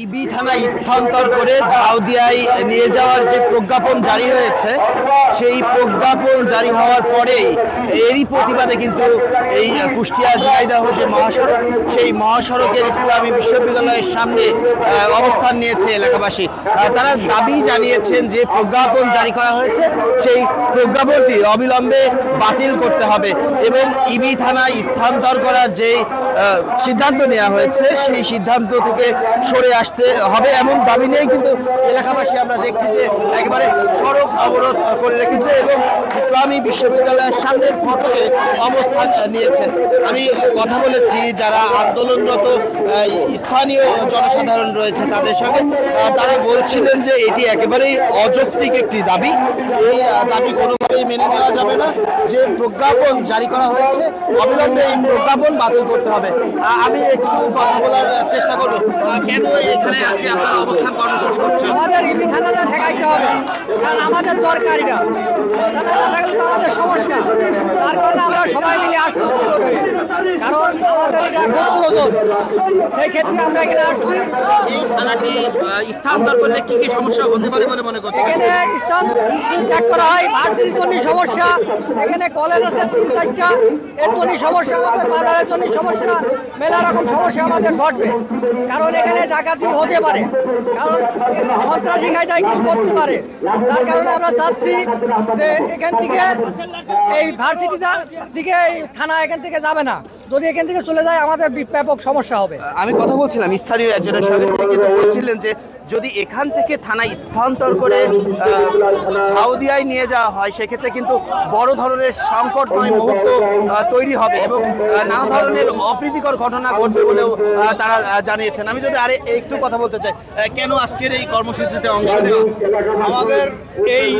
ইবি থানায় স্থানান্তর করে ঝাউদিয়ায় নিয়ে যাওয়ার যে প্রজ্ঞাপন জারি হয়েছে, সেই প্রজ্ঞাপন জারি হওয়ার পরেই এরই প্রতিবাদে কিন্তু এই কুষ্টিয়া ঝিনাইদহ যে মহাসড়ক, সেই মহাসড়কের ইসলামী বিশ্ববিদ্যালয়ের সামনে অবস্থান নিয়েছে এলাকাবাসী। তারা দাবি জানিয়েছেন যে প্রজ্ঞাপন জারি করা হয়েছে, সেই প্রজ্ঞাপনটি অবিলম্বে বাতিল করতে হবে এবং ইবি থানায় স্থানান্তর করার যে সিদ্ধান্ত নেওয়া হয়েছে, সেই সিদ্ধান্ত থেকে সরে আসতে হবে এমন দাবি নিয়েই কিন্তু এলাকাবাসী আমরা দেখছি যে একেবারে সড়ক অবরোধ করে রেখেছে এবং ইসলামী বিশ্ববিদ্যালয়ের সামনের ফটকে অবস্থান নিয়েছে। আমি কথা বলেছি যারা আন্দোলনরত স্থানীয় জনসাধারণ রয়েছে তাদের সঙ্গে, তারা বলছিলেন যে এটি একেবারেই অযৌক্তিক একটি দাবি। এই দাবি কোনোভাবেই মেনে নেওয়া যাবে না। যে প্রজ্ঞাপন জারি করা হয়েছে, অবিলম্বে এই প্রজ্ঞাপন বাতিল করতে হবে। আমি একটু কথা বলার চেষ্টা করব, কেন এখানে আজকে আপনারা অবস্থান কর্মসূচি করছেন? আমাদের ইবি থানাটা ঠেকাইতে হবে, কারণ আমাদের দরকার এটা। থানাটা থাকলে তো আমাদের সমস্যা, তার কারণে আমরা সবাই মিলে আসছি, কারণ আমাদের এটা খুব প্রয়োজন। সেই ক্ষেত্রে আমরা এখানে আসছি। এই থানাটি স্থানান্তর করলে কি কি সমস্যা হতে পারে বলে মনে করছেন? এখানে স্থান ত্যাগ করা হয়, ভার্সিটির জন্য সমস্যা, এখানে কলেজ আছে 3-4টা, এর জন্য সমস্যা, আমাদের বাজারের জন্য সমস্যা, মেলা রকম সমস্যা আমাদের ঘটবে। কারণ এখানে ডাকাতি হতে পারে, কারণ সন্ত্রাসী গাইদায় কিছু করতে পারে। তার কারণে আমরা চাচ্ছি যে এখান থেকে এই ভার্সিটিটার দিকে এই থানা এখান থেকে যাবে না। যদি এখান থেকে চলে যায় আমাদের ব্যাপক সমস্যা হবে। আমি কথা বলছিলাম স্থানীয় একজনের সঙ্গে, তিনি কিন্তু বলছিলেন যে যদি এখান থেকে থানায় স্থানান্তর করে ঝাউদিয়ায় নিয়ে যাওয়া হয়, সেক্ষেত্রে কিন্তু বড় ধরনের সংকটময় মুহূর্ত তৈরি হবে এবং নানা ধরনের অপ্রীতিকর ঘটনা ঘটবে বলেও তারা জানিয়েছেন। আমি যদি আরে একটু কথা বলতে চাই, কেন আজকের এই কর্মসূচিতে অংশ নেওয়া? আমাদের এই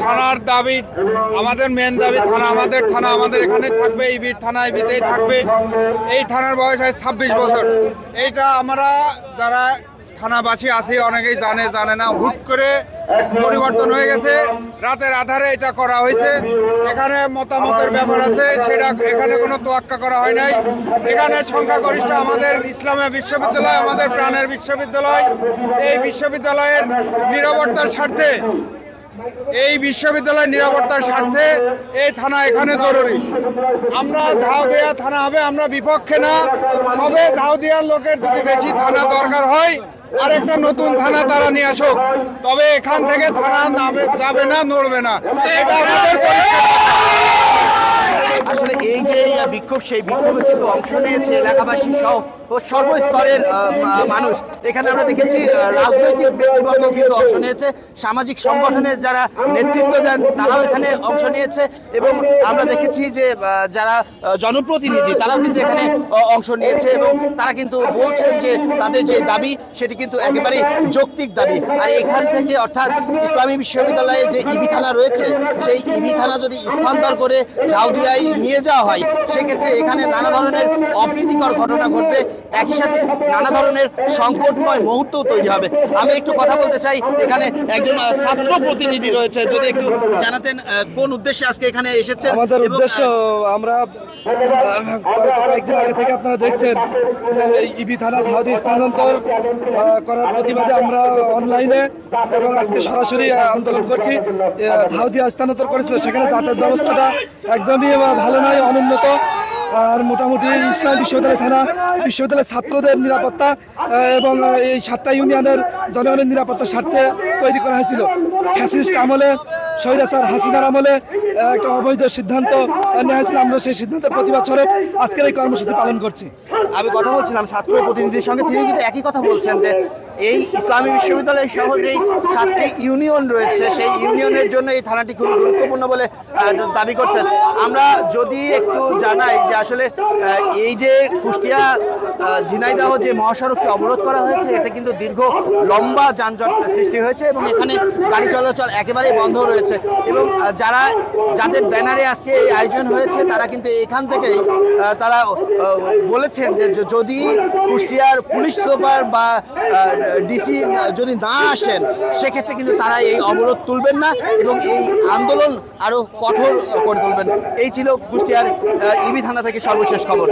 থানার দাবি, আমাদের মেন দাবি থানা, আমাদের এখানে থাকবে, ইবির থানা ইবিতেই থাকবে। এই থানার বয়স হয় 26 বছর। এইটা আমরা যারা থানাবাসী আছি অনেকেই জানে না, হুট করে পরিবর্তন হয়ে গেছে, রাতের আধারে এটা করা হয়েছে। এখানে মতামতের ব্যাপার আছে, সেটা এখানে কোনো তোয়াক্কা করা হয় নাই। এখানে সংখ্যাগরিষ্ঠ আমাদের ইসলামী বিশ্ববিদ্যালয়, আমাদের প্রাণের বিশ্ববিদ্যালয়। এই বিশ্ববিদ্যালয়ের নিরাপত্তার স্বার্থে, এই থানা এখানে জরুরি। আমরা ঝাউদিয়া থানা হবে, আমরা বিপক্ষে না। তবে ঝাউদিয়ার লোকের যদি বেশি থানা দরকার হয়, আরেকটা নতুন থানা তারা নিয়ে আসুক, তবে এখান থেকে থানা নামে যাবে না, নড়বে না। এটা আমাদের আসলে এই যে বিক্ষোভ, সেই বিক্ষোভে কিন্তু অংশ নিয়েছে এলাকাবাসী সহ ও সর্বস্তরের মানুষ। এখানে আমরা দেখেছি রাজনৈতিক ব্যক্তিবর্গ কিন্তু অংশ নিয়েছে, সামাজিক সংগঠনের যারা নেতৃত্ব দেন তারাও এখানে অংশ নিয়েছে এবং আমরা দেখেছি যে যারা জনপ্রতিনিধি তারাও কিন্তু এখানে অংশ নিয়েছে এবং তারা কিন্তু বলছেন যে তাদের যে দাবি সেটি কিন্তু একেবারে যৌক্তিক দাবি। আর এখান থেকে অর্থাৎ ইসলামী বিশ্ববিদ্যালয়ে যে ইবি থানা রয়েছে, সেই ইবি থানা যদি স্থানান্তর করে ঝাউদিয়ায় নিয়ে যাওয়া হয়, সেক্ষেত্রে এখানে নানা ধরনের অপ্রীতিকর ঘটনা ঘটবে, একই সাথে নানা ধরনের সংকটময় মুহূর্তও তৈরি হবে। আমি একটু কথা বলতে চাই, এখানে একজন ছাত্র প্রতিনিধি রয়েছে, যদি একটু জানাতেন কোন উদ্দেশ্যে আজকে এখানে এসেছেন? আমাদের উদ্দেশ্য, আমরা কয়েকদিন আগে থেকে আপনারা দেখছেন যে ইবি থানা ঝাউদি স্থানান্তর করার প্রতিবাদে আমরা অনলাইনে এবং আজকে সরাসরি আন্দোলন করছি। ঝাউদিয়া স্থানান্তর করেছিল, সেখানে যাতায়াত ব্যবস্থাটা একদমই ভালো নয়, অনুন্নত। আর মোটামুটি ইসলামী বিশ্ববিদ্যালয় থানা, বিশ্ববিদ্যালয়ের ছাত্রদের নিরাপত্তা এবং এই 7টা ইউনিয়নের জনগণের নিরাপত্তার স্বার্থে তৈরি করা হয়েছিল। ফ্যাসিস্ট আমলে, স্বৈরাচার হাসিনার আমলে একটা অবৈধ সিদ্ধান্ত নেওয়া হয়েছিল। আমরা সেই সিদ্ধান্তের প্রতিবাদ স্বরূপ আজকের এই কর্মসূচি পালন করছি। আমি কথা বলছিলাম ছাত্র প্রতিনিধির সঙ্গে, তিনি কিন্তু একই কথা বলছেন যে এই ইসলামী বিশ্ববিদ্যালয়ের সহ যেই 7টি ইউনিয়ন রয়েছে, সেই ইউনিয়নের জন্য এই থানাটি খুব গুরুত্বপূর্ণ বলে দাবি করছেন। আমরা যদি একটু জানাই যে আসলে এই যে কুষ্টিয়া ঝিনাইদহ যে মহাসড়কটি অবরোধ করা হয়েছে, এতে কিন্তু দীর্ঘ লম্বা যানজট সৃষ্টি হয়েছে এবং এখানে গাড়ি চলাচল একেবারেই বন্ধ রয়েছে এবং যাদের ব্যানারে আজকে এই আয়োজন হয়েছে তারা কিন্তু এখান থেকেই তারা বলেছেন যে যদি কুষ্টিয়ার পুলিশ সুপার বা ডিসি যদি না আসেন, সেক্ষেত্রে কিন্তু তারা এই অবরোধ তুলবেন না এবং এই আন্দোলন আরও কঠোর করে তুলবেন। এই ছিল কুষ্টিয়ার ইবি থানা থেকে সর্বশেষ খবর।